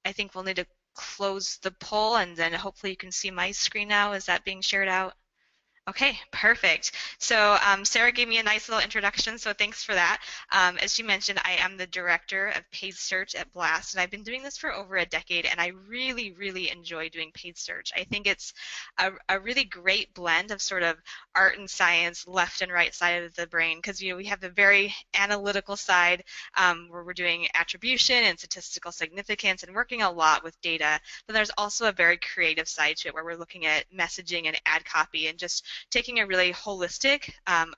I think we'll need to close the poll, and then hopefully you can see my screen now. Is that being shared out? Okay, perfect. So Sarah gave me a nice little introduction, so thanks for that. As she mentioned, I am the director of paid search at Blast, and I've been doing this for over a decade, and I really, really enjoy doing paid search. I think it's a really great blend of sort of art and science, left and right side of the brain, because we have the very analytical side where we're doing attribution and statistical significance and working a lot with data, but there's also a very creative side to it where we're looking at messaging and ad copy and just taking a really holistic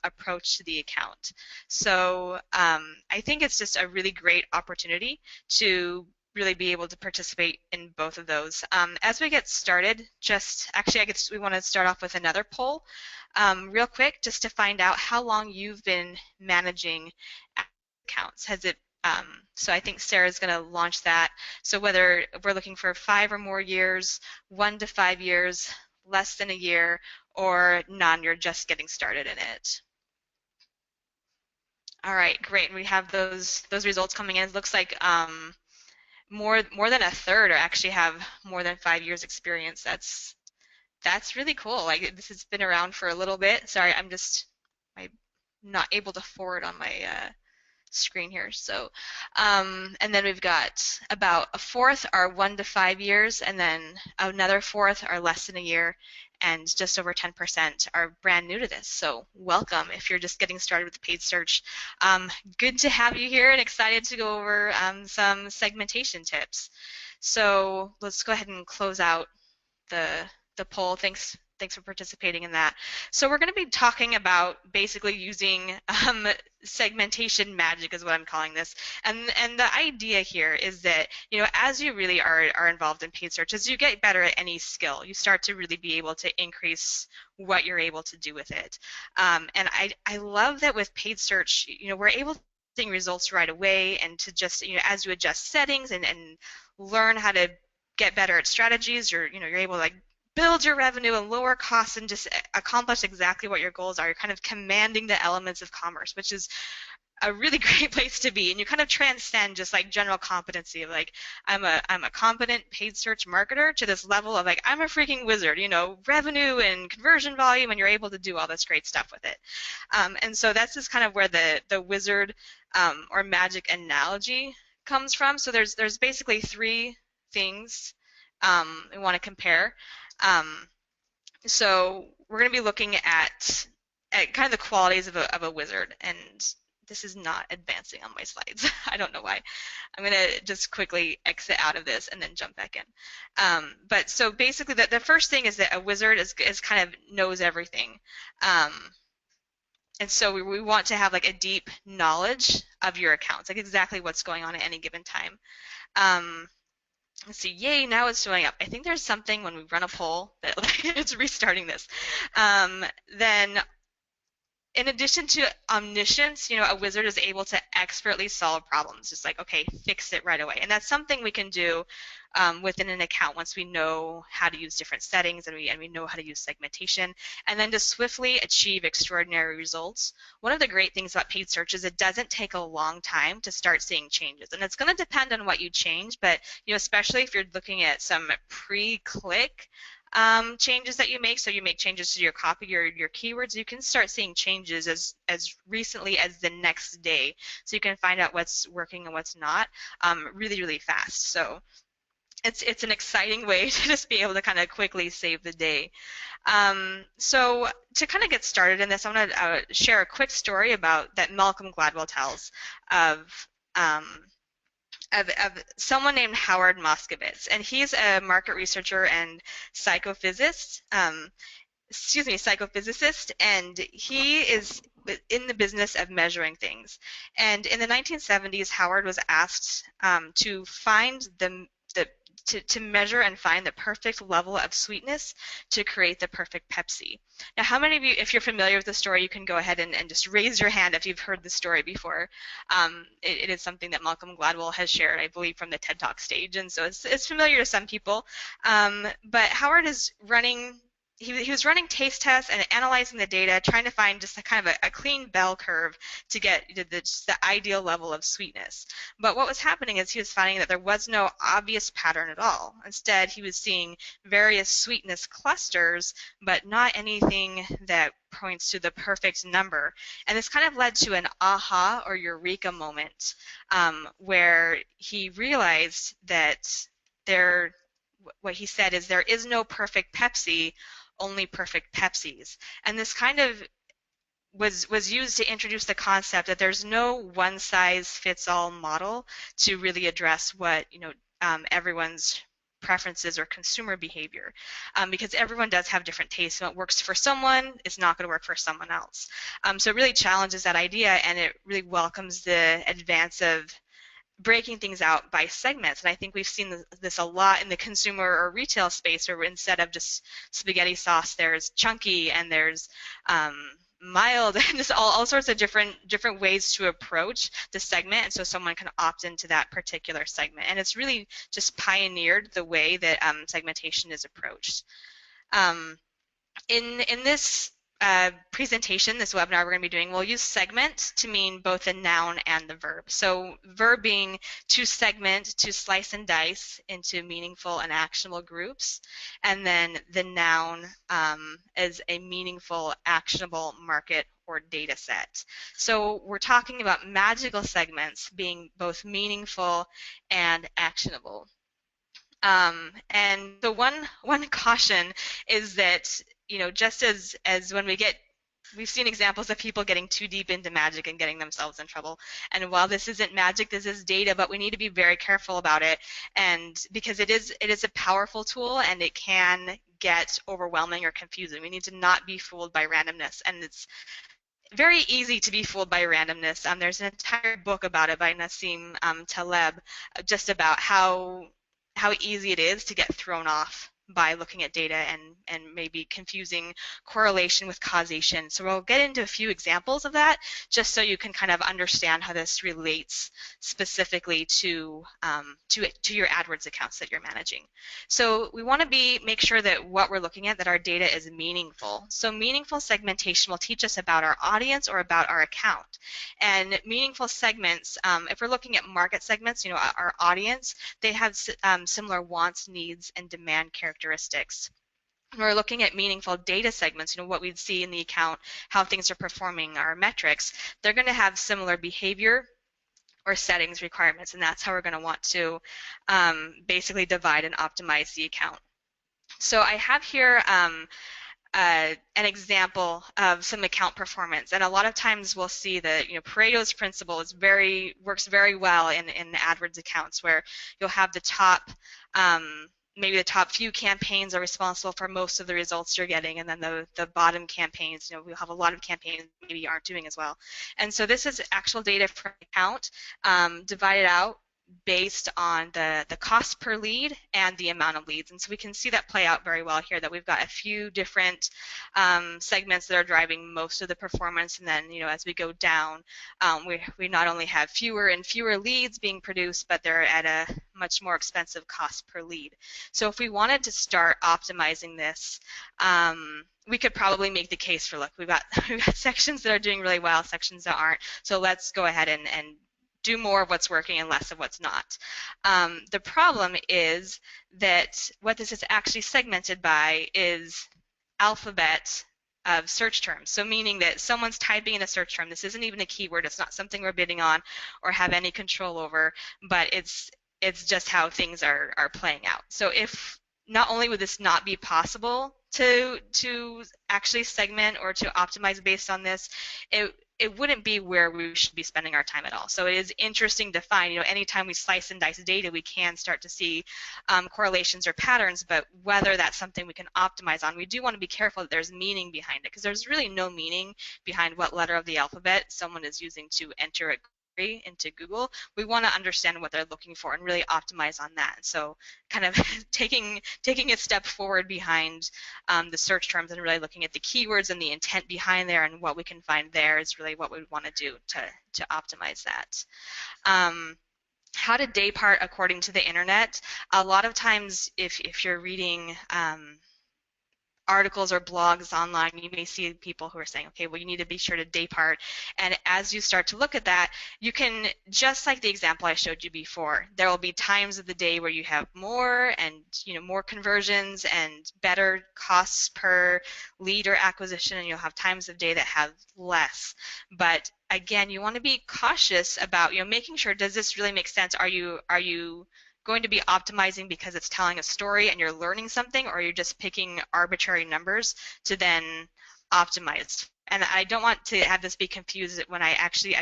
approach to the account. So I think it's just a really great opportunity to really be able to participate in both of those. As we get started, actually I guess we want to start off with another poll real quick just to find out how long you've been managing accounts. Has it so I think Sarah's going to launch that. So whether we're looking for 5 or more years, 1 to 5 years, less than a year, or none, you're just getting started in it. All right, great. We have those results coming in. It looks like more than a third actually have more than 5 years experience. That's really cool. Like, this has been around for a little bit. Sorry, I'm not able to forward on my screen here. So, and then we've got about a fourth are 1 to 5 years, and then another fourth are less than a year, and just over 10% are brand new to this. So welcome if you're just getting started with paid search. Good to have you here and excited to go over some segmentation tips. So let's go ahead and close out the poll. Thanks for participating in that. So we're going to be talking about basically using segmentation magic is what I'm calling this. And the idea here is that, as you really are involved in paid search, as you get better at any skill, you start to really be able to increase what you're able to do with it. And I love that with paid search, we're able to see results right away, and to just, as you adjust settings and learn how to get better at strategies, you're able to build your revenue and lower costs and just accomplish exactly what your goals are. You're kind of commanding the elements of commerce, which is a really great place to be, and you kind of transcend just general competency of I'm a competent paid search marketer to this level of I'm a freaking wizard, revenue and conversion volume, and you're able to do all this great stuff with it. And so that's just kind of where the wizard or magic analogy comes from. So there's basically 3 things we want to compare. So we're going to be looking at kind of the qualities of a wizard, and this is not advancing on my slides. I don't know why. I'm going to just quickly exit out of this and then jump back in. But so basically the first thing is that a wizard is kind of knows everything. And so we want to have a deep knowledge of your accounts, exactly what's going on at any given time. Let's see, yay, now it's showing up. I think there's something when we run a poll that it's restarting this. Then in addition to omniscience, a wizard is able to expertly solve problems, just okay, fix it right away. And that's something we can do within an account once we know how to use different settings and we know how to use segmentation. And then to swiftly achieve extraordinary results, one of the great things about paid search is it doesn't take a long time to start seeing changes. And it's going to depend on what you change, but especially if you're looking at some pre-click changes that you make, so you make changes to your copy or your keywords, you can start seeing changes as recently as the next day, so you can find out what's working and what's not really, really fast. So it's an exciting way to just be able to kind of quickly save the day. So to kind of get started in this, I want to share a quick story that Malcolm Gladwell tells of someone named Howard Moskowitz, and he's a market researcher and psychophysicist, and he is in the business of measuring things. And in the 1970s, Howard was asked to find to measure and find the perfect level of sweetness to create the perfect Pepsi. Now, how many of you, if you're familiar with the story, you can go ahead and just raise your hand if you've heard the story before. It is something that Malcolm Gladwell has shared, I believe, from the TED Talk stage, and so it's familiar to some people. But Howard is running he was running taste tests and analyzing the data, trying to find just a kind of a clean bell curve to get just the ideal level of sweetness. But what was happening is he was finding that there was no obvious pattern at all. Instead, he was seeing various sweetness clusters, but not anything that points to the perfect number. And this kind of led to an aha or eureka moment, where he realized that what he said is there is no perfect Pepsi, only perfect Pepsis. And this kind of was used to introduce the concept that there's no one size fits all model to really address what everyone's preferences or consumer behavior, because everyone does have different tastes. What works for someone is not going to work for someone else. So it really challenges that idea, and it really welcomes the advance of breaking things out by segments. And I think we've seen this a lot in the consumer or retail space, where instead of just spaghetti sauce, there's chunky and there's mild, and just all sorts of different ways to approach the segment, and so someone can opt into that particular segment. And it's really just pioneered the way that segmentation is approached. In this presentation, this webinar we're going to be doing, we'll use segment to mean both the noun and the verb. So verb being to segment, to slice and dice into meaningful and actionable groups, and then the noun as a meaningful, actionable market or data set. So we're talking about magical segments being both meaningful and actionable. And the one caution is that, just as when we've seen examples of people getting too deep into magic and getting themselves in trouble. And while this isn't magic, this is data, but we need to be very careful about it, and because it is a powerful tool, and it can get overwhelming or confusing. We need to not be fooled by randomness, and it's very easy to be fooled by randomness. There's an entire book about it by Nassim Taleb, just about how easy it is to get thrown off by looking at data and maybe confusing correlation with causation. So we'll get into a few examples of that, just so you can kind of understand how this relates specifically to your AdWords accounts that you're managing. So we want to make sure that what we're looking at, that our data is meaningful. So meaningful segmentation will teach us about our audience or about our account. And meaningful segments, if we're looking at market segments, our audience, they have similar wants, needs, and demand characteristics. When we're looking at meaningful data segments, what we'd see in the account, how things are performing, our metrics, they're going to have similar behavior or settings requirements, and that's how we're going to want to basically divide and optimize the account. So I have here an example of some account performance, and a lot of times we'll see that Paretos Principle works very well in AdWords accounts, where you'll have the top maybe the top few campaigns are responsible for most of the results you're getting, and then the bottom campaigns, we'll have a lot of campaigns maybe aren't doing as well. And so this is actual data for account divided out based on the cost per lead and the amount of leads. And so we can see that play out very well here, that we've got a few different segments that are driving most of the performance, and then as we go down, we not only have fewer and fewer leads being produced, but they're at a much more expensive cost per lead. So if we wanted to start optimizing this, we could probably make the case for, look, we've got sections that are doing really well, sections that aren't, so let's go ahead and do more of what's working and less of what's not. The problem is that what this is actually segmented by is alphabet of search terms. So meaning that someone's typing in a search term, this isn't even a keyword, it's not something we're bidding on or have any control over, but it's just how things are playing out. So if not only would this not be possible to actually segment or to optimize based on this, it wouldn't be where we should be spending our time at all. So it is interesting to find, anytime we slice and dice data, we can start to see correlations or patterns, but whether that's something we can optimize on, we do want to be careful that there's meaning behind it, because there's really no meaning behind what letter of the alphabet someone is using to enter a query into Google. We want to understand what they're looking for and really optimize on that. So kind of taking a step forward behind the search terms and really looking at the keywords and the intent behind there and what we can find there is really what we want to do to optimize that. How to day part according to the internet. A lot of times if you're reading articles or blogs online, you may see people who are saying, okay, well, you need to be sure to day part. And as you start to look at that, you can, just like the example I showed you before, there will be times of the day where you have more and, more conversions and better costs per lead or acquisition, and you'll have times of day that have less. But again, you want to be cautious about, making sure, does this really make sense? Are you going to be optimizing because it's telling a story and you're learning something, or you're just picking arbitrary numbers to then optimize? And I don't want to have this be confused when I've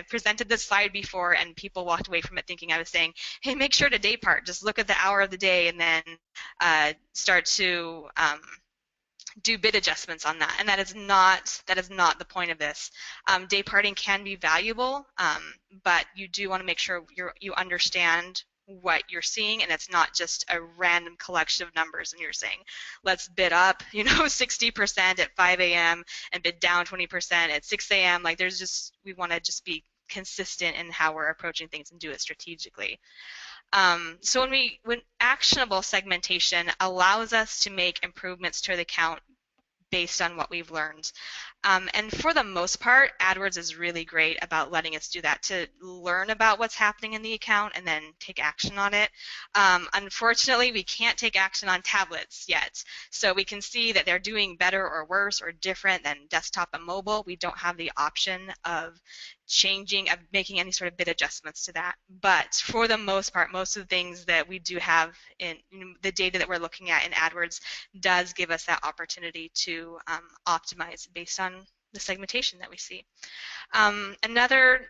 presented this slide before and people walked away from it thinking I was saying, hey, make sure to day part, just look at the hour of the day and then start to do bid adjustments on that. And that is not the point of this. Day parting can be valuable, but you do want to make sure you understand what you're seeing, and it's not just a random collection of numbers and you're saying, let's bid up 60% at 5 a.m. and bid down 20% at 6 a.m. Like, we want to just be consistent in how we're approaching things and do it strategically. So when actionable segmentation allows us to make improvements to the account based on what we've learned. And for the most part, AdWords is really great about letting us do that, to learn about what's happening in the account and then take action on it. Unfortunately, we can't take action on tablets yet. So we can see that they're doing better or worse or different than desktop and mobile. We don't have the option of making any sort of bid adjustments to that. But for the most part, most of the things that we do have in the data that we're looking at in AdWords does give us that opportunity to optimize based on the segmentation that we see. Another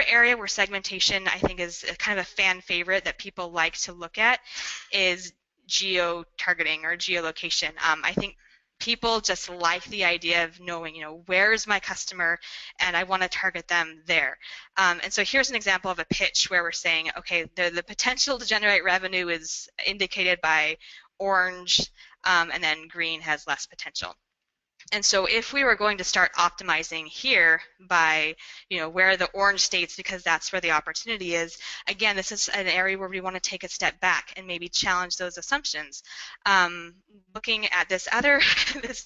area where segmentation, I think, is kind of a fan favorite that people like to look at is geo targeting or geolocation. I think people just like the idea of knowing, where's my customer and I want to target them there. And so here's an example of a pitch where we're saying, okay, the potential to generate revenue is indicated by orange, and then green has less potential. And so if we were going to start optimizing here by, where the orange states, because that's where the opportunity is, again, this is an area where we want to take a step back and maybe challenge those assumptions. Looking at this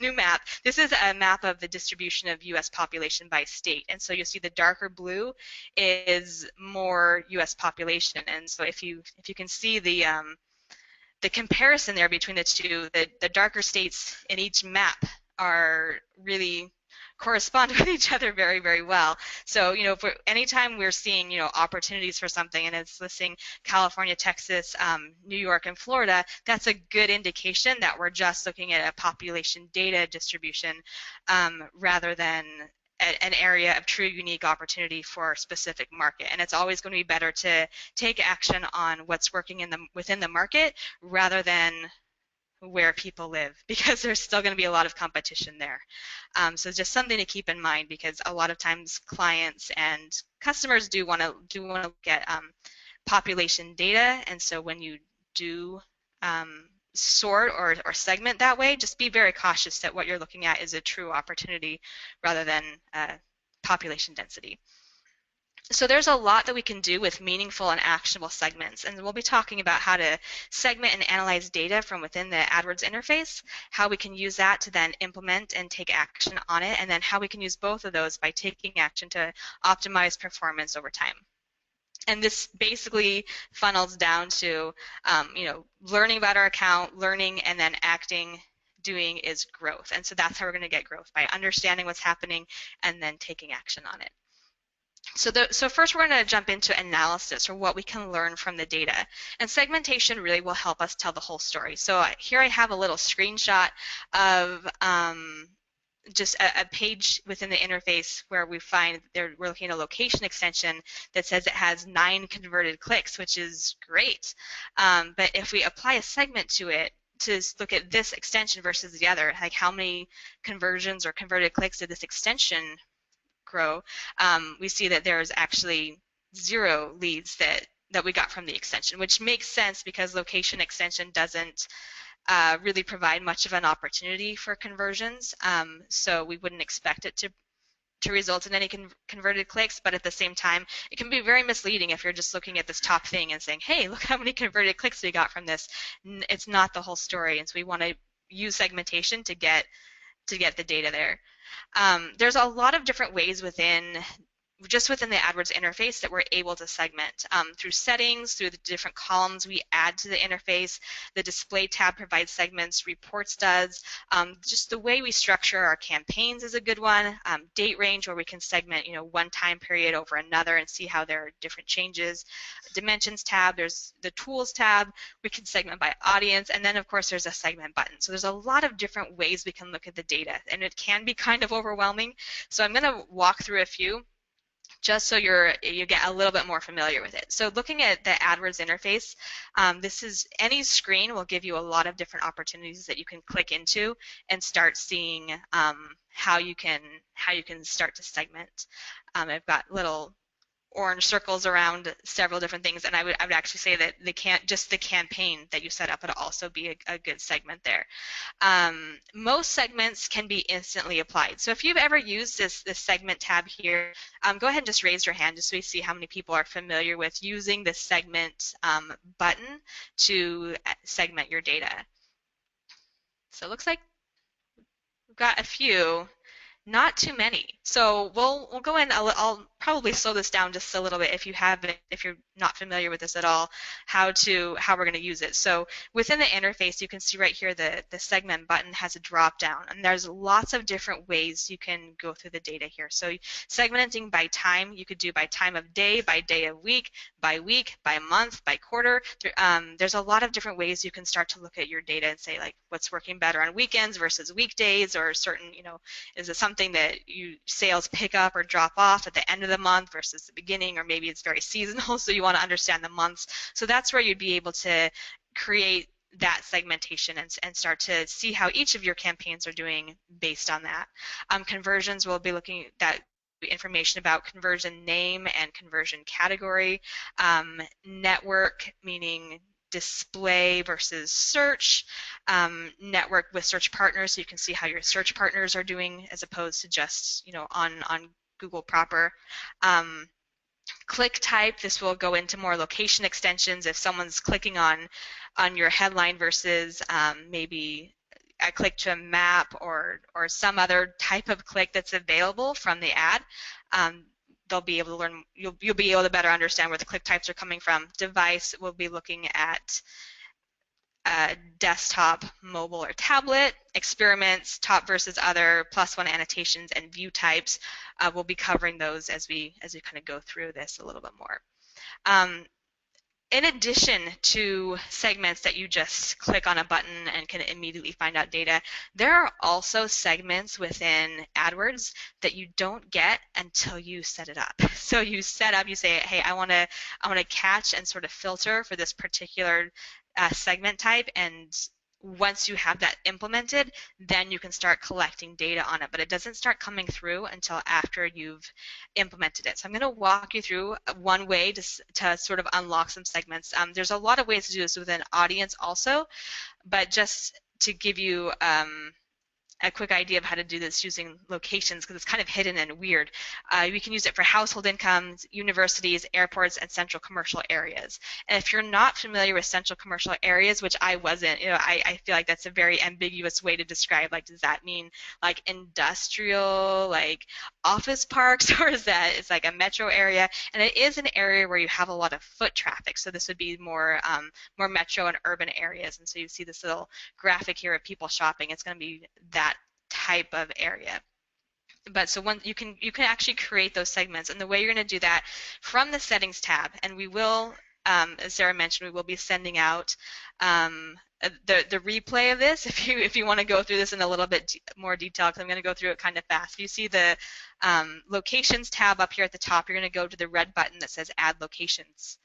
new map, this is a map of the distribution of U.S. population by state. And so you'll see the darker blue is more U.S. population. And so if you can see the comparison there between the two, the darker states in each map are really correspond with each other very, very well. So, anytime we're seeing, opportunities for something and it's listing California, Texas, New York, and Florida, that's a good indication that we're just looking at a population data distribution rather than an area of true unique opportunity for a specific market. And it's always going to be better to take action on what's working within the market rather than where people live, because there's still going to be a lot of competition there. So it's just something to keep in mind, because a lot of times clients and customers do want to look at population data, and so when you do sort or segment that way, just be very cautious that what you're looking at is a true opportunity rather than population density. So there's a lot that we can do with meaningful and actionable segments, and we'll be talking about how to segment and analyze data from within the AdWords interface, how we can use that to then implement and take action on it, and then how we can use both of those by taking action to optimize performance over time. And this basically funnels down to, learning about our account, learning, and then acting. Doing is growth, and so that's how we're going to get growth, by understanding what's happening and then taking action on it. So first we're going to jump into analysis, or what we can learn from the data. And segmentation really will help us tell the whole story. So here I have a little screenshot of just a page within the interface where we find we're looking at a location extension that says it has 9 converted clicks, which is great. But if we apply a segment to it, to look at this extension versus the other, like how many conversions or converted clicks did this extension grow, we see that there's actually 0 leads that we got from the extension, which makes sense because location extension doesn't really provide much of an opportunity for conversions, so we wouldn't expect it to result in any converted clicks. But at the same time, it can be very misleading if you're just looking at this top thing and saying, hey, look how many converted clicks we got from this. It's not the whole story, and so we want to use segmentation to get to get the data there. There's a lot of different ways just within the AdWords interface that we're able to segment through settings, through the different columns we add to the interface. The display tab provides segments, reports does. Just the way we structure our campaigns is a good one. Date range, where we can segment, one time period over another and see how there are different changes. Dimensions tab, there's the tools tab, we can segment by audience, and then of course there's a segment button. So there's a lot of different ways we can look at the data, and it can be kind of overwhelming. So I'm going to walk through a few, just so you get a little bit more familiar with it. So looking at the AdWords interface, this is any screen will give you a lot of different opportunities that you can click into and start seeing how you can start to segment. I've got little orange circles around several different things, and I would actually say that just the campaign that you set up would also be a good segment there. Most segments can be instantly applied. So if you've ever used this segment tab here, go ahead and just raise your hand just so we see how many people are familiar with using the segment button to segment your data. So it looks like we've got a few. Not too many. So we'll go in. I'll probably slow this down just a little bit if you're not familiar with this at all, how we're going to use it. So within the interface, you can see right here the segment button has a drop down, and there's lots of different ways you can go through the data here. So segmenting by time, you could do by time of day of week, by month, by quarter. There's a lot of different ways you can start to look at your data and say, like, what's working better on weekends versus weekdays, or certain, is it something that sales pick up or drop off at the end of the month versus the beginning, or maybe it's very seasonal, so you want to understand the months. So that's where you'd be able to create that segmentation and start to see how each of your campaigns are doing based on that. Conversions, we'll be looking at that information about conversion name and conversion category. Network, meaning display versus search, network with search partners, so you can see how your search partners are doing as opposed to just on Google proper. Click type, this will go into more location extensions if someone's clicking on your headline versus maybe a click to a map or some other type of click that's available from the ad. They'll be able to learn, you'll be able to better understand where the click types are coming from. Device, we'll be looking at desktop, mobile, or tablet. Experiments, top versus other, +1 annotations, and view types. We'll be covering those as we kind of go through this a little bit more. In addition to segments that you just click on a button and can immediately find out data, there are also segments within AdWords that you don't get until you set it up. So you set up, you say, hey, I want to catch and sort of filter for this particular segment type, and once you have that implemented, then you can start collecting data on it, but it doesn't start coming through until after you've implemented it. So I'm going to walk you through one way to sort of unlock some segments. There's a lot of ways to do this within audience also, but just to give you a quick idea of how to do this using locations, because it's kind of hidden and weird. We can use it for household incomes, universities, airports, and central commercial areas. And if you're not familiar with central commercial areas, which I wasn't, I feel like that's a very ambiguous way to describe, like, does that mean like industrial, like office parks, or is that it's like a metro area? And it is an area where you have a lot of foot traffic, so this would be more metro and urban areas. And so you see this little graphic here of people shopping. It's going to be that type of area. But so you can actually create those segments, and the way you're going to do that from the settings tab, and we will, as Sarah mentioned, we will be sending out the replay of this if you want to go through this in a little bit more detail, because I'm going to go through it kind of fast. If you see the locations tab up here at the top, you're going to go to the red button that says Add Locations.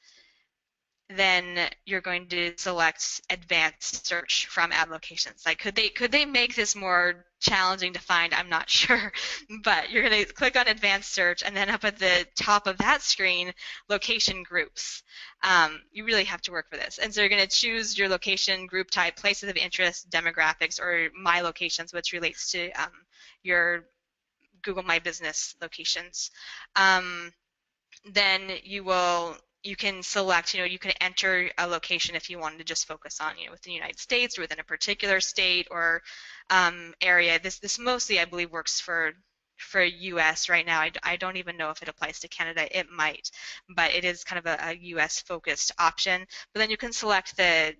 Then you're going to select advanced search from Add Locations. Like, could they make this more challenging to find? I'm not sure, but you're going to click on advanced search, and then up at the top of that screen, location groups. You really have to work for this, and so you're going to choose your location group type, places of interest, demographics, or My Locations, which relates to your Google My Business locations. Then you will you can select, you can enter a location if you wanted to just focus on, within the United States or within a particular state or area. This mostly, I believe, works for US right now. I don't even know if it applies to Canada. It might, but it is kind of a US focused option. But then you can select the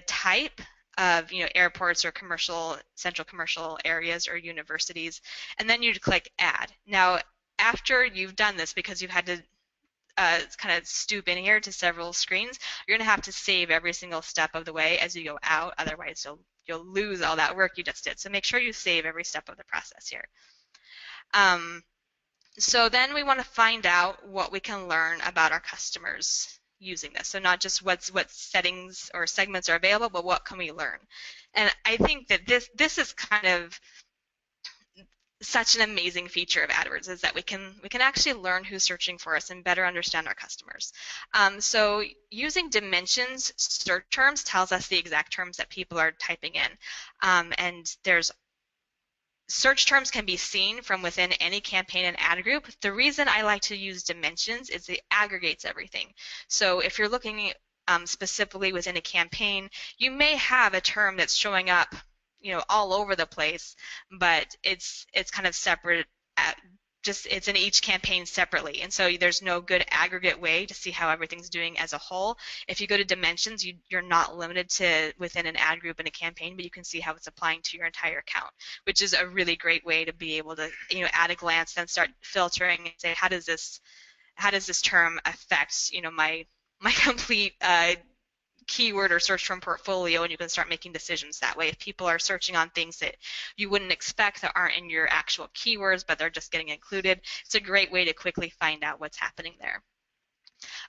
type of, airports or central commercial areas or universities, and then you'd click add. Now, after you've done this, because you've had to kind of stoop in here to several screens, you're going to have to save every single step of the way as you go out. Otherwise, you'll lose all that work you just did. So make sure you save every step of the process here. So then we want to find out what we can learn about our customers using this. So not just what settings or segments are available, but what can we learn? And I think that this is kind of such an amazing feature of AdWords, is that we can actually learn who's searching for us and better understand our customers. So using dimensions search terms tells us the exact terms that people are typing in, and there's search terms can be seen from within any campaign and ad group. The reason I like to use dimensions is it aggregates everything. So if you're looking specifically within a campaign, you may have a term that's showing up, all over the place, but it's kind of separate. It's in each campaign separately, and so there's no good aggregate way to see how everything's doing as a whole. If you go to dimensions, you're not limited to within an ad group in a campaign, but you can see how it's applying to your entire account, which is a really great way to be able to, at a glance, then start filtering and say, how does this term affect, my complete keyword or search term portfolio, and you can start making decisions that way. If people are searching on things that you wouldn't expect that aren't in your actual keywords, but they're just getting included, it's a great way to quickly find out what's happening there.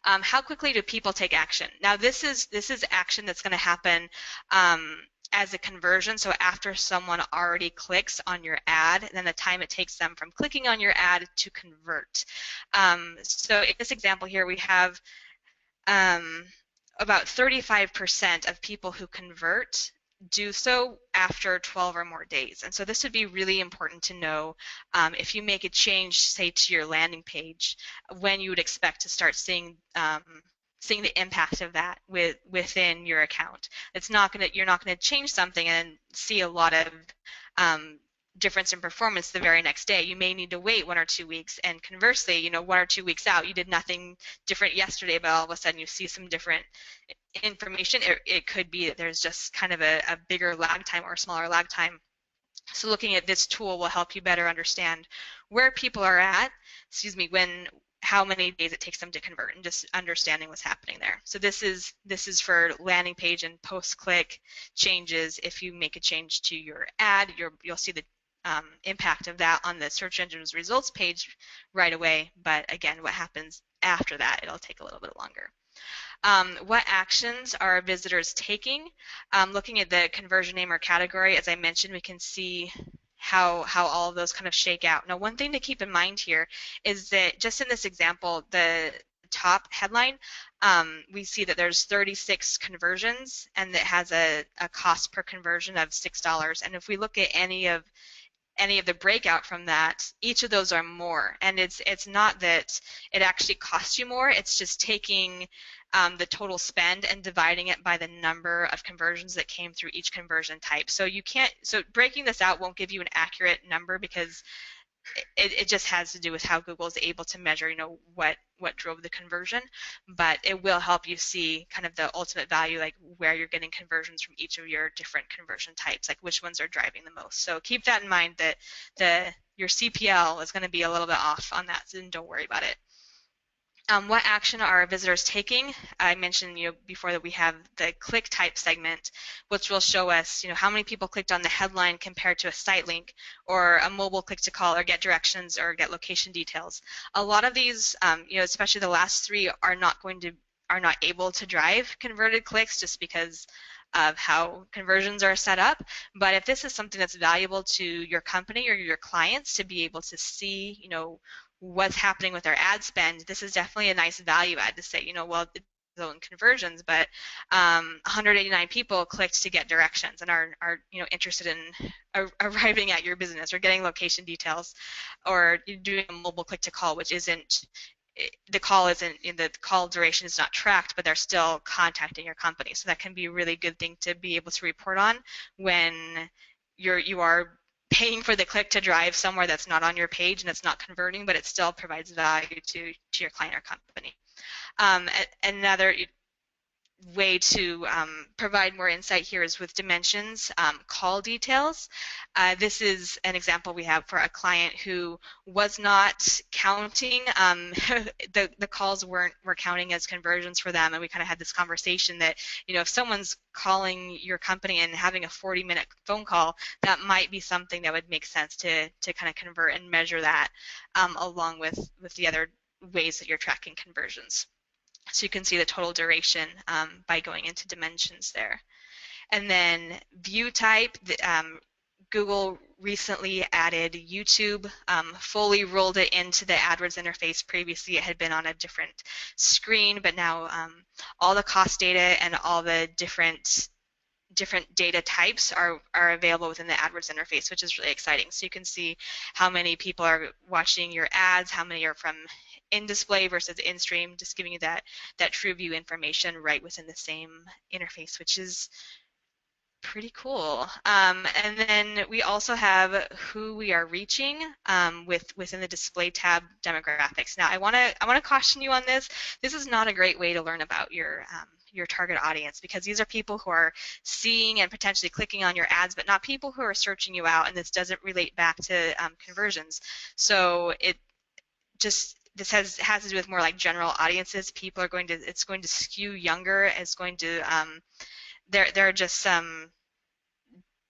How quickly do people take action? Now this is action that's going to happen as a conversion. So after someone already clicks on your ad, then the time it takes them from clicking on your ad to convert. So in this example here, we have about 35% of people who convert do so after 12 or more days. And so this would be really important to know if you make a change, say, to your landing page, when you would expect to start seeing the impact of that within your account. You're not gonna change something and see a lot of difference in performance the very next day. You may need to wait 1 or 2 weeks, and conversely, 1 or 2 weeks out, you did nothing different yesterday, but all of a sudden you see some different information. It could be that there's just kind of a bigger lag time or smaller lag time. So looking at this tool will help you better understand where people are at, how many days it takes them to convert, and just understanding what's happening there. So this is for landing page and post-click changes. If you make a change to your ad, you'll see the impact of that on the search engine's results page right away. But again, what happens after that, it'll take a little bit longer. What actions are visitors taking? Looking at the conversion name or category, as I mentioned, we can see how all of those kind of shake out. Now, one thing to keep in mind here is that just in this example, the top headline, we see that there's 36 conversions, and it has a cost per conversion of $6. And if we look at any of the breakout from that, each of those are more. And it's not that it actually costs you more, it's just taking the total spend and dividing it by the number of conversions that came through each conversion type. So breaking this out won't give you an accurate number, because it just has to do with how Google is able to measure, what drove the conversion, but it will help you see kind of the ultimate value, like where you're getting conversions from each of your different conversion types, like which ones are driving the most. So keep that in mind, that your CPL is going to be a little bit off on that, and don't worry about it. What action are visitors taking? I mentioned before that we have the click type segment, which will show us how many people clicked on the headline compared to a site link or a mobile click to call or get directions or get location details. A lot of these, especially the last three, are not able to drive converted clicks just because of how conversions are set up. But if this is something that's valuable to your company or your clients to be able to see, what's happening with their ad spend, this is definitely a nice value add to say, well, it's own conversions, but 189 people clicked to get directions and are interested in arriving at your business or getting location details, or doing a mobile click to call, which isn't the call isn't, the call duration is not tracked, but they're still contacting your company. So that can be a really good thing to be able to report on when you are paying for the click to drive somewhere that's not on your page and it's not converting, but it still provides value to your client or company. Another way to provide more insight here is with dimensions, call details. This is an example we have for a client who was not counting, the calls were counting as conversions for them, and we kind of had this conversation that, if someone's calling your company and having a 40-minute phone call, that might be something that would make sense to kind of convert and measure that along with the other ways that you're tracking conversions. So you can see the total duration by going into dimensions there. And then view type, Google recently added YouTube, fully rolled it into the AdWords interface. Previously it had been on a different screen, but now all the cost data and all the different data types are available within the AdWords interface, which is really exciting. So you can see how many people are watching your ads, how many are from in-display versus in-stream, just giving you that true view information right within the same interface, which is pretty cool. And then we also have who we are reaching within the display tab demographics. Now I want to caution you on this. This is not a great way to learn about your target audience, because these are people who are seeing and potentially clicking on your ads, but not people who are searching you out, and this doesn't relate back to conversions. So this has to do with more like general audiences. People are it's going to skew younger. It's going to there are just some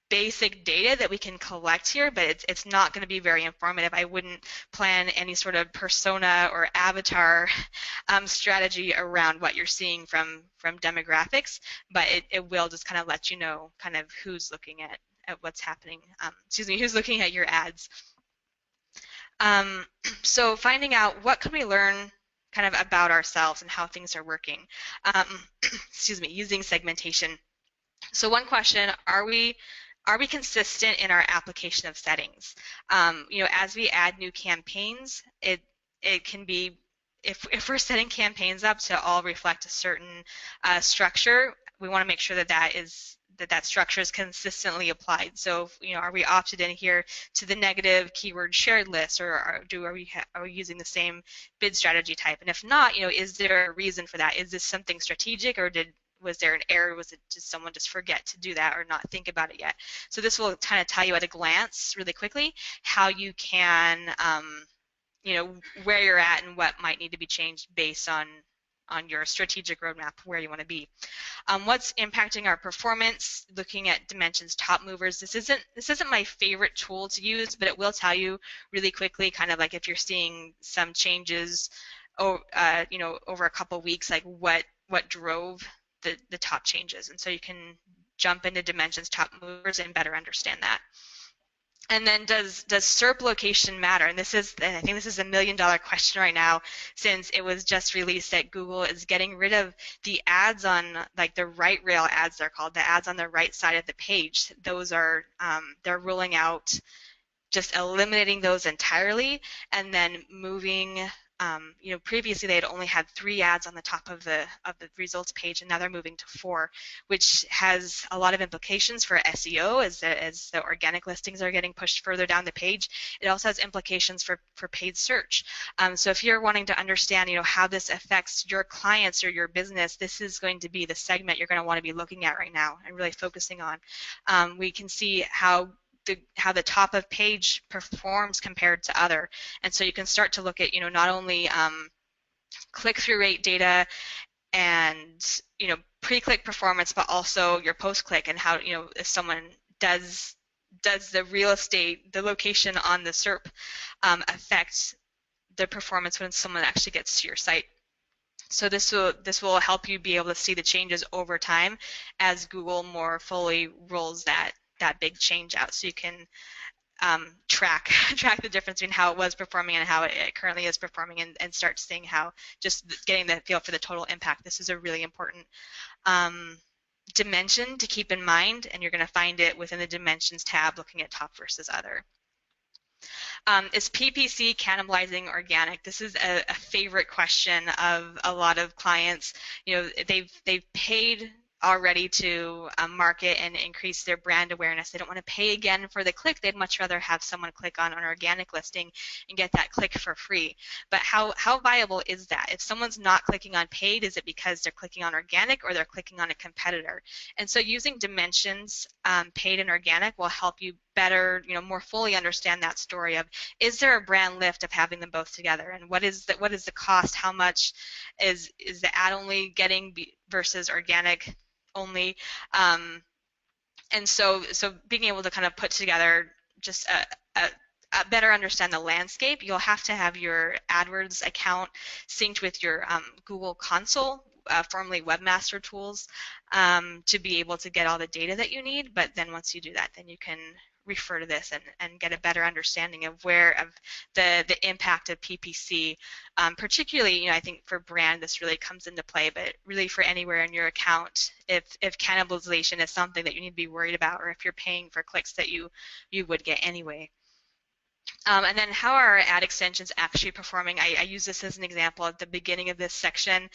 basic data that we can collect here, but it's not going to be very informative. I wouldn't plan any sort of persona or avatar strategy around what you're seeing from demographics, but it will just kind of let you know kind of who's looking at what's happening, who's looking at your ads. So finding out what can we learn kind of about ourselves and how things are working, using segmentation. So one question, are we consistent in our application of settings? As we add new campaigns, it can be, if we're setting campaigns up to all reflect a certain structure, we want to make sure that structure is consistently applied. So, are we opted in here to the negative keyword shared list, or are we using the same bid strategy type? And if not, is there a reason for that? Is this something strategic, or was there an error? Was it just someone just forget to do that or not think about it yet? So this will kind of tell you at a glance really quickly how you can, where you're at and what might need to be changed based on your strategic roadmap, where you want to be. What's impacting our performance? Looking at dimensions top movers. This isn't my favorite tool to use, but it will tell you really quickly, kind of like if you're seeing some changes, over a couple weeks, like what drove the top changes, and so you can jump into dimensions top movers and better understand that. And then does SERP location matter? And I think this is $1 million question right now, since it was just released that Google is getting rid of the ads on, like the right rail ads, they're called, the ads on the right side of the page. Those are they're ruling out, just eliminating those entirely, and then moving. Previously they had only had 3 ads on the top of the results page, and now they're moving to 4, which has a lot of implications for SEO as the organic listings are getting pushed further down the page. It also has implications for paid search. So if you're wanting to understand, how this affects your clients or your business, this is going to be the segment you're going to want to be looking at right now and really focusing on. We can see how the top of page performs compared to other, and so you can start to look at not only click-through rate data and pre-click performance, but also your post-click, and how if someone does the real estate, the location on the SERP affect the performance when someone actually gets to your site. So this will help you be able to see the changes over time as Google more fully rolls that big change out, so you can track the difference between how it was performing and how it currently is performing, and start seeing how, just getting the feel for the total impact. This is a really important dimension to keep in mind, and you're going to find it within the dimensions tab, looking at top versus other. Is PPC cannibalizing organic? This is a favorite question of a lot of clients. You know, they've paid already to market and increase their brand awareness. They don't want to pay again for the click. They'd much rather have someone click on an organic listing and get that click for free. But how viable is that? If someone's not clicking on paid, is it because they're clicking on organic or they're clicking on a competitor? And so using dimensions, paid and organic, will help you better, more fully understand that story of, is there a brand lift of having them both together, and what is the cost? How much is the ad only getting versus organic only? And so being able to kind of put together just a better understand the landscape. You'll have to have your AdWords account synced with your Google Console, formerly Webmaster Tools, to be able to get all the data that you need. But then once you do that, then you can refer to this and get a better understanding of the impact of PPC. Particularly, I think for brand this really comes into play, but really for anywhere in your account, if cannibalization is something that you need to be worried about, or if you're paying for clicks that you would get anyway. And then how are ad extensions actually performing? I use this as an example at the beginning of this section.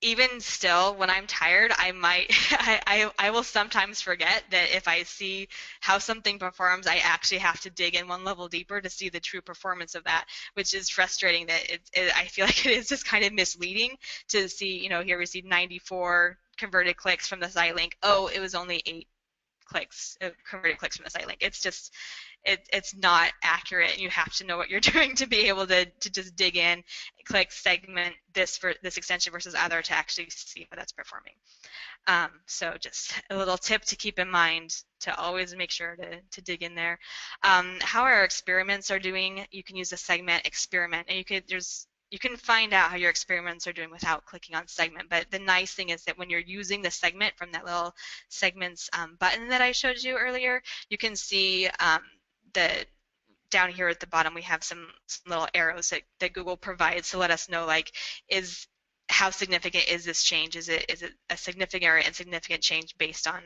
Even still, when I'm tired, I will sometimes forget that if I see how something performs, I actually have to dig in one level deeper to see the true performance of that, which is frustrating. That I feel like it is just kind of misleading to see, here we see 94 converted clicks from the site link. Oh, it was only 8 clicks, converted clicks from the site link. It's just, it's not accurate. You have to know what you're doing to be able to just dig in, click, segment this for this extension versus other to actually see how that's performing. So just a little tip to keep in mind, to always make sure to dig in there. How our experiments are doing, you can use a segment experiment, and you can find out how your experiments are doing without clicking on segment. But the nice thing is that when you're using the segment from that little segments button that I showed you earlier, you can see down here at the bottom we have some little arrows that Google provides to let us know, like, how significant is this change? Is it a significant or insignificant change based on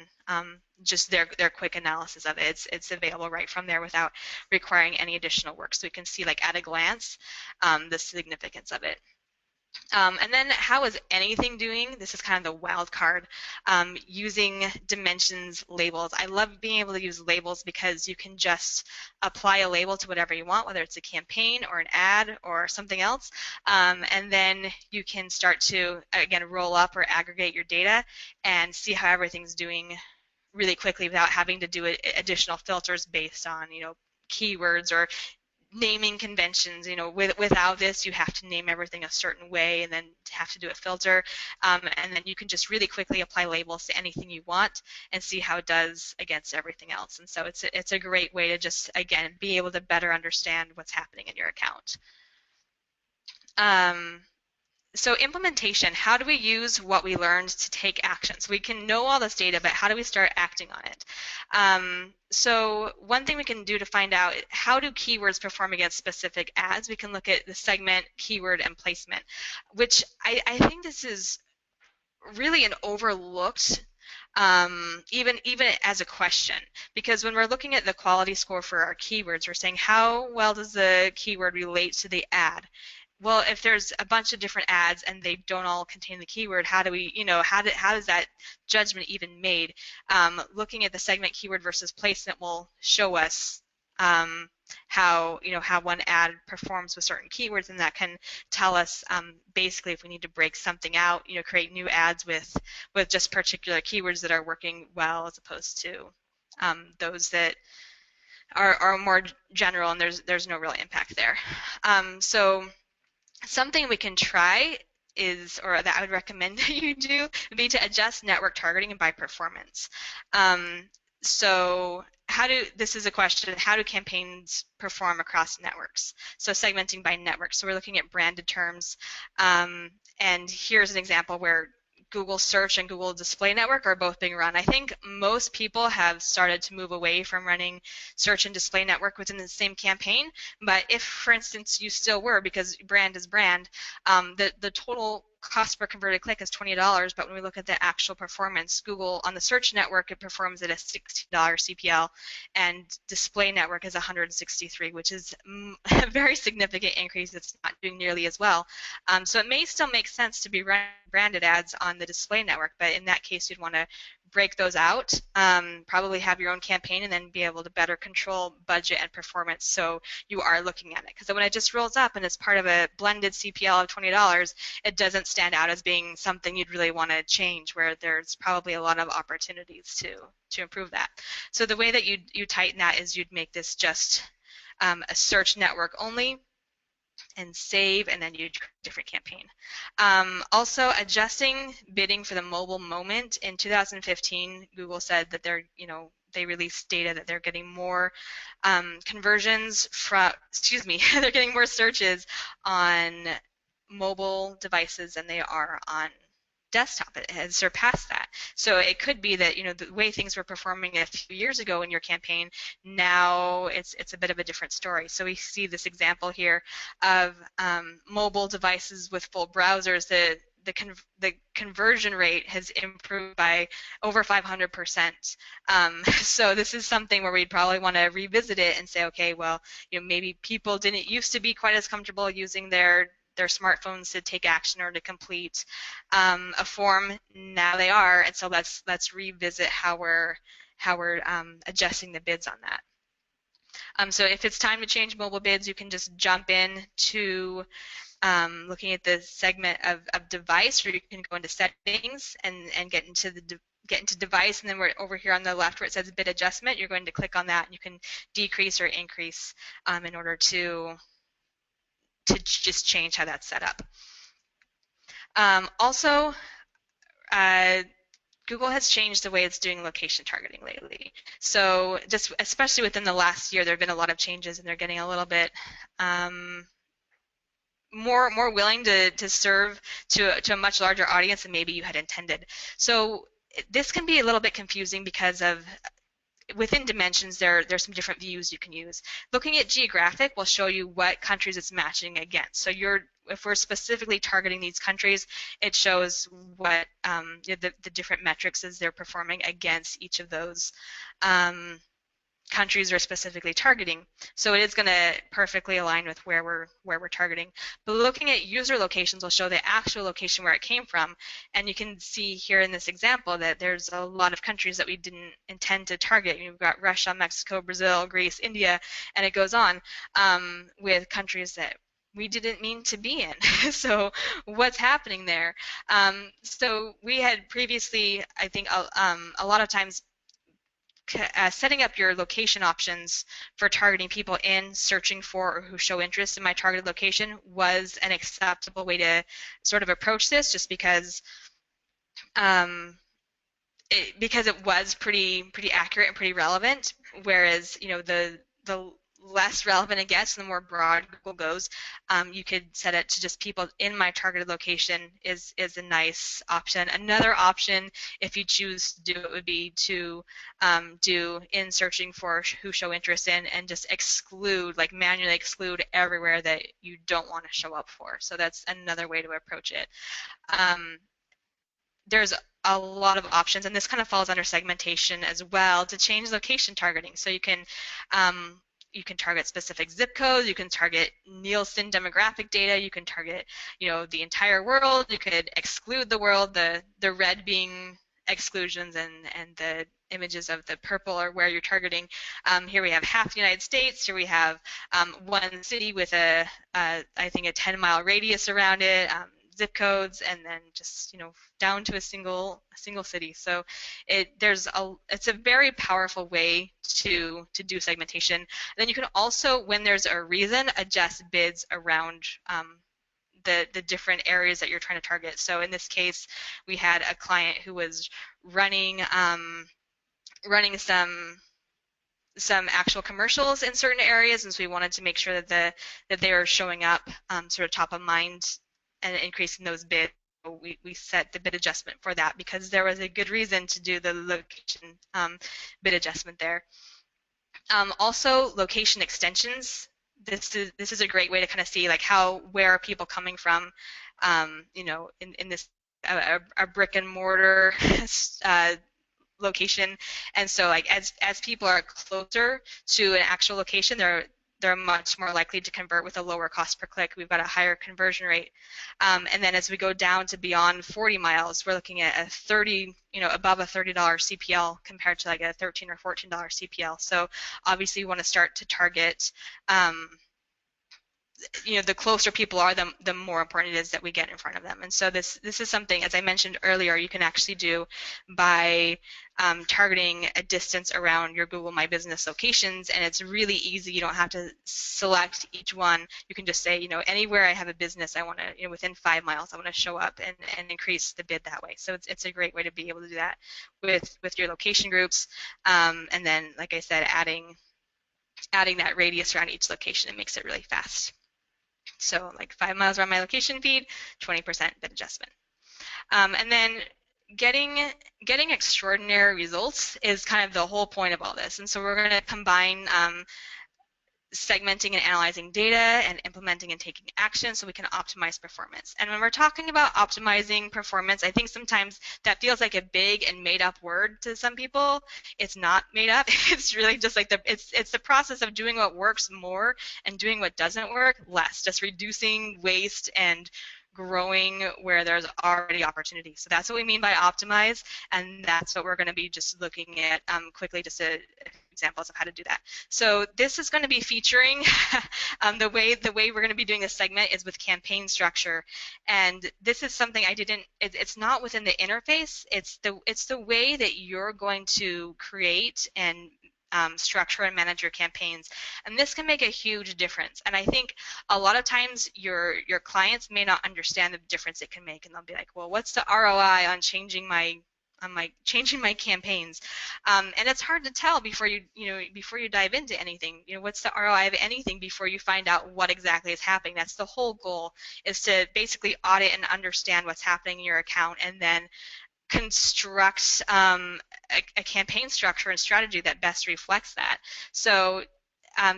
just their quick analysis of it? It's available right from there without requiring any additional work, so we can see, like, at a glance the significance of it. And then how is anything doing? This is kind of the wild card. Using dimensions labels. I love being able to use labels because you can just apply a label to whatever you want, whether it's a campaign or an ad or something else. And then you can start to, again, roll up or aggregate your data and see how everything's doing really quickly without having to do additional filters based on, keywords or naming conventions. Without this, you have to name everything a certain way and then have to do a filter, and then you can just really quickly apply labels to anything you want and see how it does against everything else. And so it's a great way to just, again, be able to better understand what's happening in your account. So implementation, how do we use what we learned to take action? So we can know all this data, but how do we start acting on it? So one thing we can do to find out how do keywords perform against specific ads, we can look at the segment, keyword, and placement, which I think this is really an overlooked, even as a question, because when we're looking at the quality score for our keywords, we're saying how well does the keyword relate to the ad? Well, if there's a bunch of different ads and they don't all contain the keyword, how do we, how does that judgment even made? Looking at the segment, keyword versus placement will show us how one ad performs with certain keywords, and that can tell us basically if we need to break something out, create new ads with just particular keywords that are working well, as opposed to those that are more general and there's no real impact there. So something we can try is, or that I would recommend that you do, would be to adjust network targeting by performance. So this is a question, how do campaigns perform across networks? So segmenting by network. So we're looking at branded terms, and here's an example where Google Search and Google Display Network are both being run. I think most people have started to move away from running Search and Display Network within the same campaign, but if, for instance, you still were, because brand is brand, the total cost per converted click is $20, but when we look at the actual performance, Google on the search network, it performs at a $60 CPL, and display network is 163, which is a very significant increase. It's not doing nearly as well. So it may still make sense to be running branded ads on the display network, but in that case, you'd want to break those out, probably have your own campaign, and then be able to better control budget and performance so you are looking at it. Because when it just rolls up and it's part of a blended CPL of $20, it doesn't stand out as being something you'd really want to change, where there's probably a lot of opportunities to improve that. So the way that you tighten that is you'd make this just a search network only, and save, and then you create a different campaign. Also, adjusting bidding for the mobile moment. In 2015, Google said that they released data that they're getting more conversions from, they're getting more searches on mobile devices than they are on desktop. It has surpassed that. So it could be that the way things were performing a few years ago in your campaign, now it's a bit of a different story. So we see this example here of mobile devices with full browsers. The conversion rate has improved by over 500%. So this is something where we'd probably want to revisit it and say, okay, well, maybe people didn't used to be quite as comfortable using their smartphones to take action or to complete a form. Now they are, and so let's revisit how we're adjusting the bids on that. So if it's time to change mobile bids, you can just jump in to looking at the segment of device, or you can go into settings and get into device, and then we're over here on the left where it says bid adjustment. You're going to click on that, and you can decrease or increase in order to just change how that's set up. Also, Google has changed the way it's doing location targeting lately. So just especially within the last year, there have been a lot of changes, and they're getting a little bit more willing to serve to a much larger audience than maybe you had intended. So this can be a little bit confusing because of within dimensions, there's some different views you can use. Looking at geographic will show you what countries it's matching against. So if we're specifically targeting these countries, it shows what the different metrics as they're performing against each of those countries are specifically targeting. So it is going to perfectly align with where we're targeting. But looking at user locations will show the actual location where it came from, and you can see here in this example that there's a lot of countries that we didn't intend to target. You've got Russia, Mexico, Brazil, Greece, India, and it goes on with countries that we didn't mean to be in. So what's happening there? So we had previously, I think, a lot of times setting up your location options for targeting people in, searching for, or who show interest in my targeted location was an acceptable way to sort of approach this, just because it was pretty accurate and pretty relevant. Whereas the less relevant it gets, the more broad Google goes. You could set it to just people in my targeted location is a nice option. Another option, if you choose to do it, would be to do in searching for who show interest in, and just exclude, like manually exclude everywhere that you don't want to show up for. So that's another way to approach it. There's a lot of options, and this kind of falls under segmentation as well, to change location targeting. So you can target specific zip codes, you can target Nielsen demographic data, you can target the entire world, you could exclude the world, the red being exclusions and the images of the purple are where you're targeting. Here we have half the United States, here we have one city with I think a 10-mile radius around it, zip codes, and then just down to a single city. So it's a very powerful way to do segmentation. And then you can also, when there's a reason, adjust bids around the different areas that you're trying to target. So in this case, we had a client who was running some actual commercials in certain areas, and so we wanted to make sure that they were showing up sort of top of mind and increasing those bids. So we set the bid adjustment for that because there was a good reason to do the location bid adjustment there. Also, location extensions. This is a great way to kind of see like where are people coming from. you know, in this a brick and mortar location. And so like as people are closer to an actual location, they're much more likely to convert with a lower cost per click. We've got a higher conversion rate. And then as we go down to beyond 40 miles, we're looking at a 30, you know, above a $30 CPL compared to like a $13 or $14 CPL. So obviously you want to start to target you know, the closer people are, the more important it is that we get in front of them. And so this is something, as I mentioned earlier, you can actually do by targeting a distance around your Google My Business locations, and it's really easy. You don't have to select each one. You can just say, you know, anywhere I have a business, I want to, you know, within 5 miles, I want to show up and increase the bid that way. So it's a great way to be able to do that with your location groups, and then, like I said, adding that radius around each location. It makes it really fast. So like 5 miles around my location feed, 20% bid adjustment. And then getting extraordinary results is kind of the whole point of all this. And so we're going to combine segmenting and analyzing data and implementing and taking action so we can optimize performance. And when we're talking about optimizing performance, I think sometimes that feels like a big and made up word to some people. It's not made up. It's really just like it's the process of doing what works more and doing what doesn't work less, just reducing waste and growing where there's already opportunity. So that's what we mean by optimize, and that's what we're going to be just looking at quickly, just examples of how to do that. So this is going to be featuring the way we're going to be doing this segment is with campaign structure, and this is something I didn't. It's not within the interface. It's the way that you're going to create and structure and manage your campaigns, and this can make a huge difference. And I think a lot of times your clients may not understand the difference it can make, and they'll be like, well, what's the ROI on changing my campaigns? And it's hard to tell before you dive into anything. You know, what's the ROI of anything before you find out what exactly is happening? That's the whole goal, is to basically audit and understand what's happening in your account, and then construct a campaign structure and strategy that best reflects that. So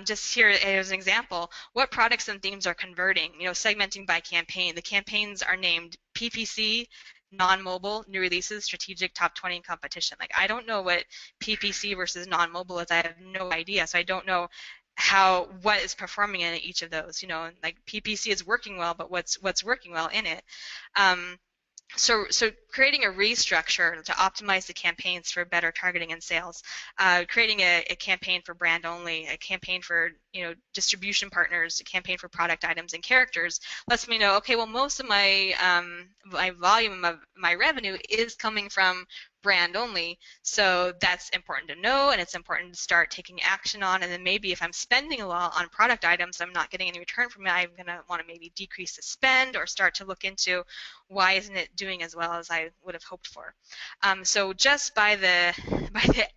just here as an example, what products and themes are converting? You know, segmenting by campaign. The campaigns are named PPC, non-mobile, new releases, strategic, top 20, and competition. Like, I don't know what PPC versus non-mobile is. I have no idea. So I don't know what is performing in each of those. You know, like PPC is working well, but what's working well in it? So creating a restructure to optimize the campaigns for better targeting and sales, creating a campaign for brand only, a campaign for, you know, distribution partners, a campaign for product items and characters, lets me know, okay, well, most of my my volume of my revenue is coming from brand only, so that's important to know, and it's important to start taking action on. And then maybe if I'm spending a lot on product items, I'm not getting any return from it, I'm going to want to maybe decrease the spend or start to look into why isn't it doing as well as I would have hoped for. So just by the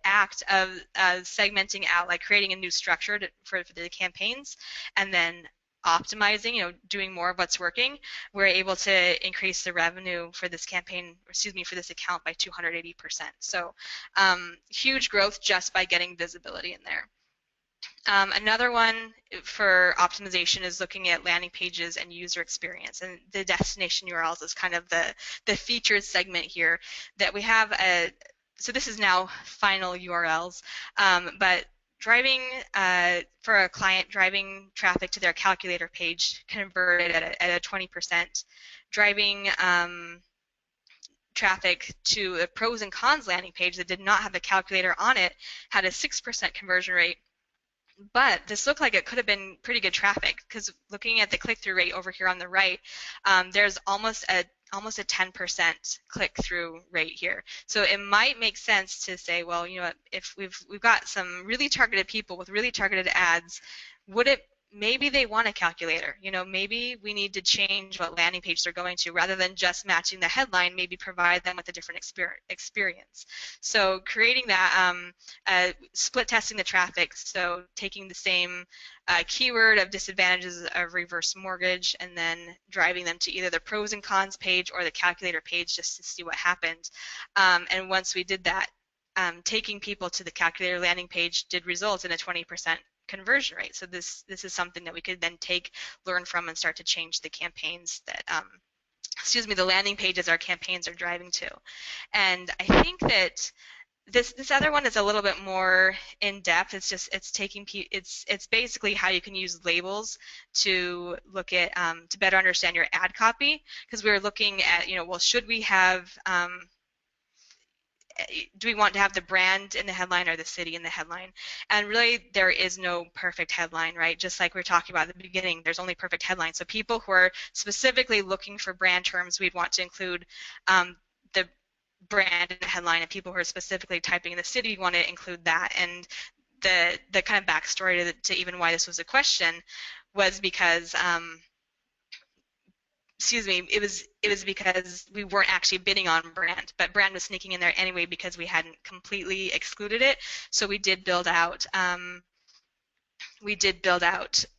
act of segmenting out, like creating a new structure for the campaigns, and then optimizing, you know, doing more of what's working, we're able to increase the revenue for this campaign, for this account by 280%. So huge growth just by getting visibility in there. Another one for optimization is looking at landing pages and user experience, and the destination URLs is kind of the featured segment here that we have. So this is now final URLs, but driving for a client, driving traffic to their calculator page converted at a 20%. Driving traffic to a pros and cons landing page that did not have a calculator on it had a 6% conversion rate. But this looked like it could have been pretty good traffic, because looking at the click-through rate over here on the right, there's almost a 10% click-through rate here. So it might make sense to say, well, you know, if we've got some really targeted people with really targeted ads, maybe they want a calculator. You know, maybe we need to change what landing page they're going to, rather than just matching the headline, maybe provide them with a different experience. So creating that, split testing the traffic, so taking the same keyword of disadvantages of reverse mortgage and then driving them to either the pros and cons page or the calculator page just to see what happened. And once we did that, taking people to the calculator landing page did result in a 20% conversion rate. So this is something that we could then learn from, and start to change the campaigns excuse me, the landing pages our campaigns are driving to. And I think that this other one is a little bit more in depth. It's taking it's basically how you can use labels to look at to better understand your ad copy, because we were looking at, well, should we have do we want to have the brand in the headline or the city in the headline? And really, there is no perfect headline, right? Just like we were talking about at the beginning, there's only perfect headlines. So people who are specifically looking for brand terms, we'd want to include the brand in the headline, and people who are specifically typing in the city want to include that. And the kind of backstory to even why this was a question was because excuse me, it was because we weren't actually bidding on brand, but brand was sneaking in there anyway because we hadn't completely excluded it. So we did build out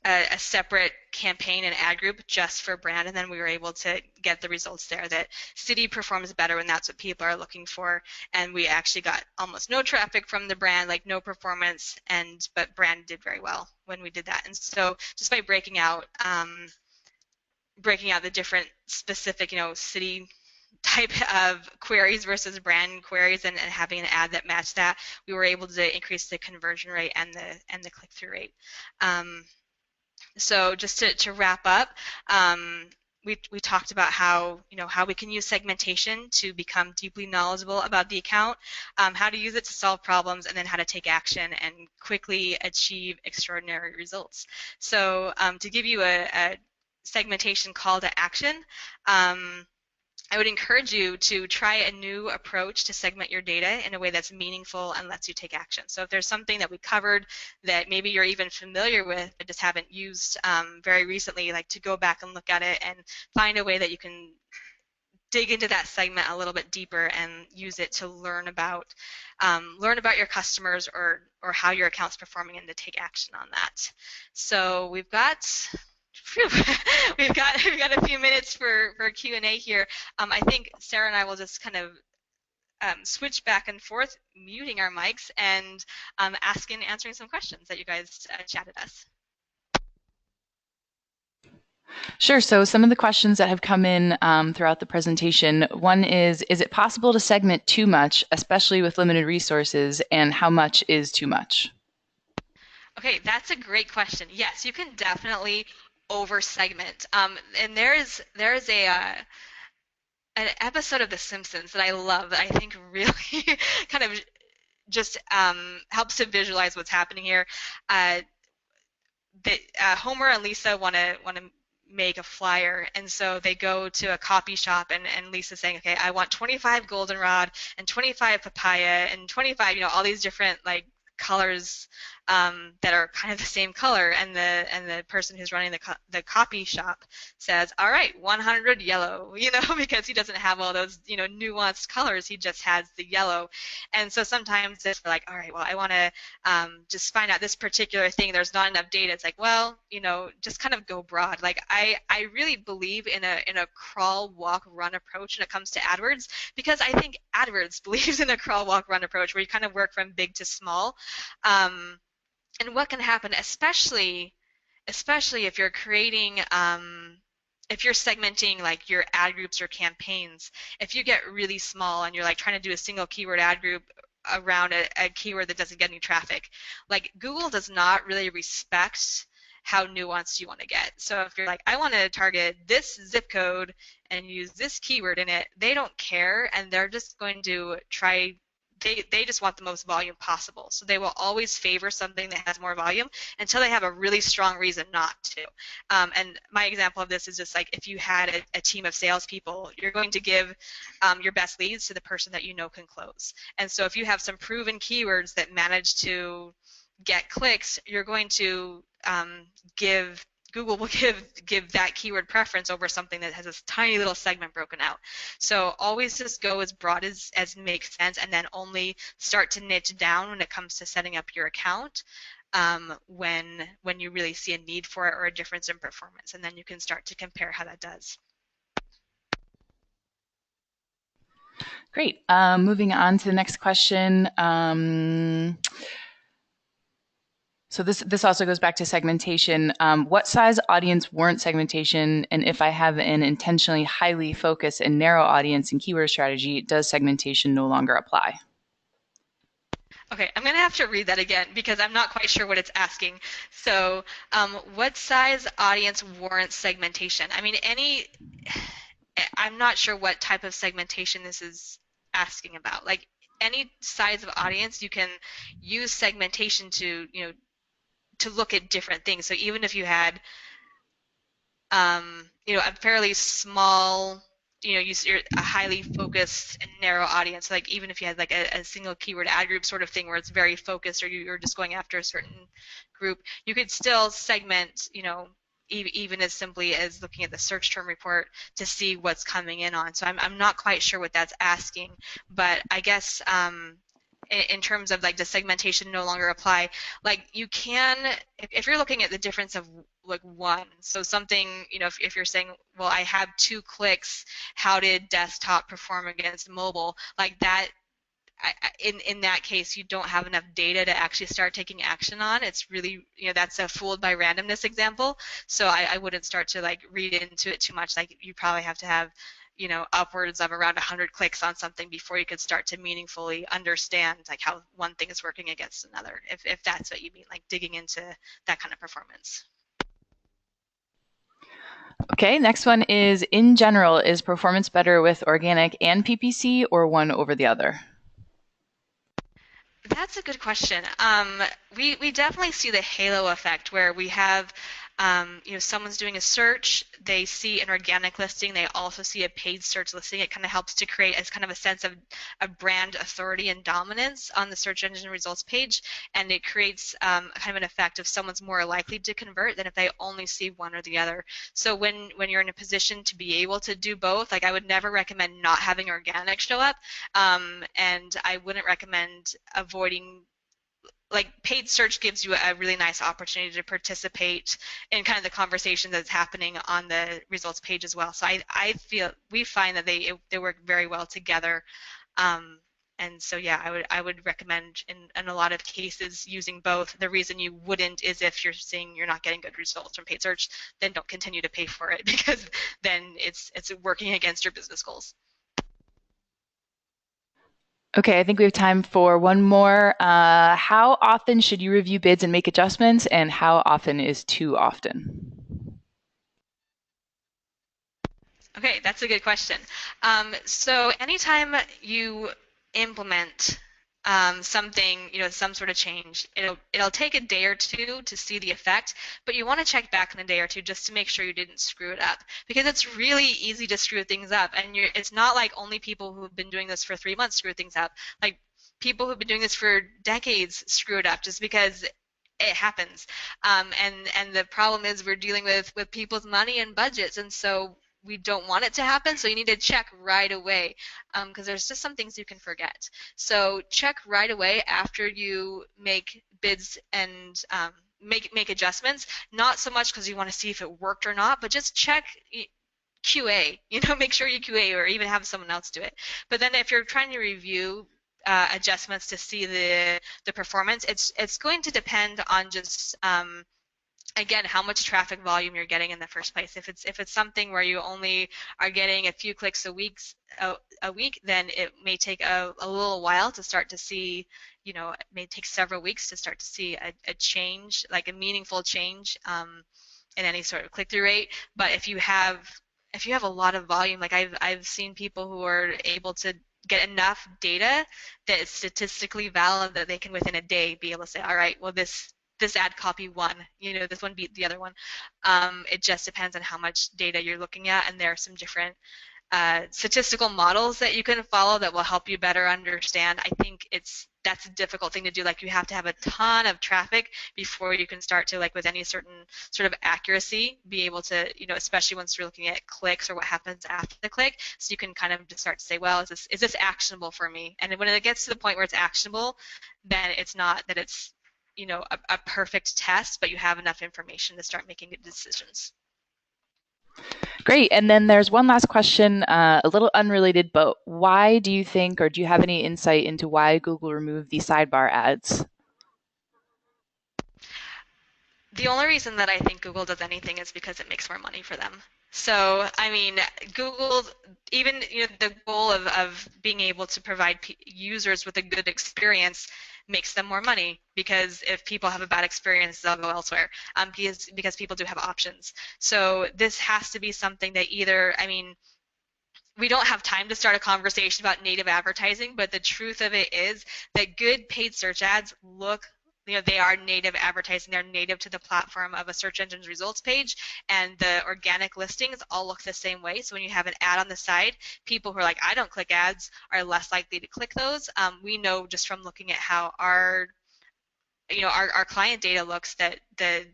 a separate campaign and ad group just for brand, and then we were able to get the results there that city performs better when that's what people are looking for, and we actually got almost no traffic from the brand, like no performance, but brand did very well when we did that. And so just by breaking out the different specific, city type of queries versus brand queries, and having an ad that matched that, we were able to increase the conversion rate and the click-through rate. So just to wrap up, we talked about how we can use segmentation to become deeply knowledgeable about the account, how to use it to solve problems, and then how to take action and quickly achieve extraordinary results. So to give you a segmentation call to action, I would encourage you to try a new approach to segment your data in a way that's meaningful and lets you take action. So if there's something that we covered that maybe you're even familiar with but just haven't used very recently, like to go back and look at it and find a way that you can dig into that segment a little bit deeper and use it to learn about your customers or how your account's performing, and to take action on that. So we've got Phew. We've got a few minutes for Q&A here. I think Sarah and I will just kind of switch back and forth, muting our mics and answering some questions that you guys chatted us. Sure. So some of the questions that have come in throughout the presentation, one is it possible to segment too much, especially with limited resources, and how much is too much? Okay, that's a great question. Yes, you can definitely over-segment. And there's an episode of The Simpsons that I love that I think really kind of just helps to visualize what's happening here. Homer and Lisa want to make a flyer, and so they go to a copy shop, and Lisa's saying, okay, I want 25 goldenrod and 25 papaya and 25, all these different like colors that are kind of the same color, and the person who's running the copy shop says, all right, 100 yellow, because he doesn't have all those nuanced colors, he just has the yellow. And so sometimes it's like, all right, well, I want to just find out this particular thing, there's not enough data. It's like, well, just kind of go broad. Like I really believe in a crawl, walk, run approach when it comes to AdWords, because I think AdWords believes in a crawl, walk, run approach where you kind of work from big to small. And what can happen, especially if you're creating, if you're segmenting like your ad groups or campaigns, if you get really small and you're like trying to do a single keyword ad group around a keyword that doesn't get any traffic, like Google does not really respect how nuanced you want to get. So if you're like, I want to target this zip code and use this keyword in it, they don't care, and they're just going to try. They just want the most volume possible. So they will always favor something that has more volume until they have a really strong reason not to. And my example of this is just like if you had a team of salespeople, you're going to give your best leads to the person that you know can close. And so if you have some proven keywords that manage to get clicks, you're going to Google will give that keyword preference over something that has this tiny little segment broken out. So always just go as broad as makes sense, and then only start to niche down when it comes to setting up your account when you really see a need for it or a difference in performance, and then you can start to compare how that does. Great. Moving on to the next question. So this also goes back to segmentation. What size audience warrants segmentation? And if I have an intentionally highly focused and narrow audience and keyword strategy, does segmentation no longer apply? Okay, I'm gonna have to read that again because I'm not quite sure what it's asking. So, what size audience warrants segmentation? I mean, I'm not sure what type of segmentation this is asking about. Like any size of audience, you can use segmentation to, to look at different things. So even if you had a fairly small, you're a highly focused and narrow audience. Like even if you had like a single keyword ad group sort of thing where it's very focused, or you're just going after a certain group, you could still segment, even as simply as looking at the search term report to see what's coming in on. So I'm not quite sure what that's asking, but I guess in terms of like, does segmentation no longer apply? Like you can, if you're looking at the difference of like one, so something, if you're saying, well, I have 2 clicks, how did desktop perform against mobile? Like that, in that case, you don't have enough data to actually start taking action on. It's really, that's a fooled by randomness example. So I wouldn't start to like read into it too much. Like you probably have to have, upwards of around 100 clicks on something before you could start to meaningfully understand like how one thing is working against another, if that's what you mean, like digging into that kind of performance. Okay, next one is, in general, is performance better with organic and PPC or one over the other? That's a good question. We definitely see the halo effect where we have, someone's doing a search, they see an organic listing, they also see a paid search listing. It kind of helps to create as kind of a sense of a brand authority and dominance on the search engine results page, and it creates kind of an effect of someone's more likely to convert than if they only see one or the other. So when you're in a position to be able to do both, like I would never recommend not having organic show up, and I wouldn't recommend avoiding, like paid search gives you a really nice opportunity to participate in kind of the conversation that's happening on the results page as well. So I feel we find that they work very well together. And so yeah, I would recommend in a lot of cases using both. The reason you wouldn't is if you're seeing you're not getting good results from paid search, then don't continue to pay for it because then it's working against your business goals. Okay, I think we have time for one more. How often should you review bids and make adjustments, and how often is too often? Okay, that's a good question. So anytime you implement something, some sort of change, it'll take a day or two to see the effect, but you want to check back in a day or two just to make sure you didn't screw it up, because it's really easy to screw things up, and it's not like only people who've been doing this for 3 months screw things up. Like people who've been doing this for decades screw it up just because it happens. And the problem is we're dealing with people's money and budgets, and so we don't want it to happen. So you need to check right away, because there's just some things you can forget. So check right away after you make bids and make adjustments. Not so much because you want to see if it worked or not, but just check. QA, make sure you QA or even have someone else do it. But then if you're trying to review adjustments to see the performance, it's going to depend on just again how much traffic volume you're getting in the first place. If it's something where you only are getting a few clicks a week, then it may take a little while to start to see, it may take several weeks to start to see a change, like a meaningful change in any sort of click-through rate. But if you have a lot of volume, like I've seen people who are able to get enough data that is statistically valid that they can within a day be able to say, all right, well this ad copy won, this one beat the other one. It just depends on how much data you're looking at, and there are some different statistical models that you can follow that will help you better understand. I think that's a difficult thing to do. Like you have to have a ton of traffic before you can start to, like with any certain sort of accuracy, be able to, especially once you're looking at clicks or what happens after the click, so you can kind of just start to say, well, is this actionable for me? And when it gets to the point where it's actionable, then it's not that it's a perfect test, but you have enough information to start making good decisions. Great. And then there's one last question, a little unrelated, but why do you think, or do you have any insight into why Google removed the sidebar ads? The only reason that I think Google does anything is because it makes more money for them. So, I mean, Google, even the goal of being able to provide users with a good experience makes them more money because if people have a bad experience, they'll go elsewhere because people do have options. So this has to be something that either, I mean, we don't have time to start a conversation about native advertising, but the truth of it is that good paid search ads look, they are native advertising. They're native to the platform of a search engine's results page, and the organic listings all look the same way. So when you have an ad on the side, people who are like, I don't click ads, are less likely to click those. We know just from looking at how our client data looks that the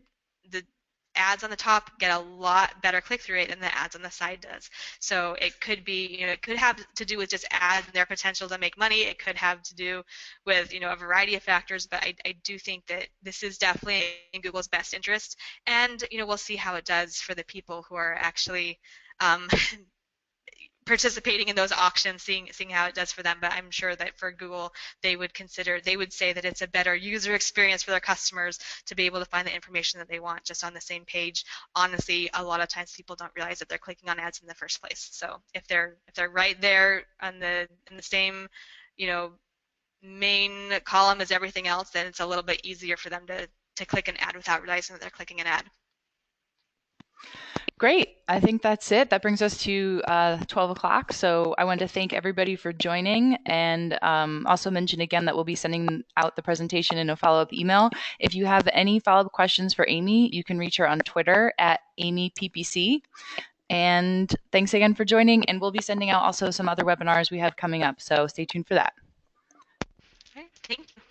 ads on the top get a lot better click-through rate than the ads on the side does. So it could be, it could have to do with just ads and their potential to make money. It could have to do with, a variety of factors, but I do think that this is definitely in Google's best interest. And, we'll see how it does for the people who are actually um, participating in those auctions, seeing how it does for them. But I'm sure that for Google, they would say that it's a better user experience for their customers to be able to find the information that they want just on the same page. Honestly, a lot of times people don't realize that they're clicking on ads in the first place. So if they're right there on in the same, you know, main column as everything else, then it's a little bit easier for them to click an ad without realizing that they're clicking an ad. Great. I think that's it. That brings us to 12 o'clock. So I want to thank everybody for joining and also mention again that we'll be sending out the presentation in a follow-up email. If you have any follow-up questions for Amy, you can reach her on Twitter at AmyPPC. And thanks again for joining. And we'll be sending out also some other webinars we have coming up. So stay tuned for that. All right, thank you.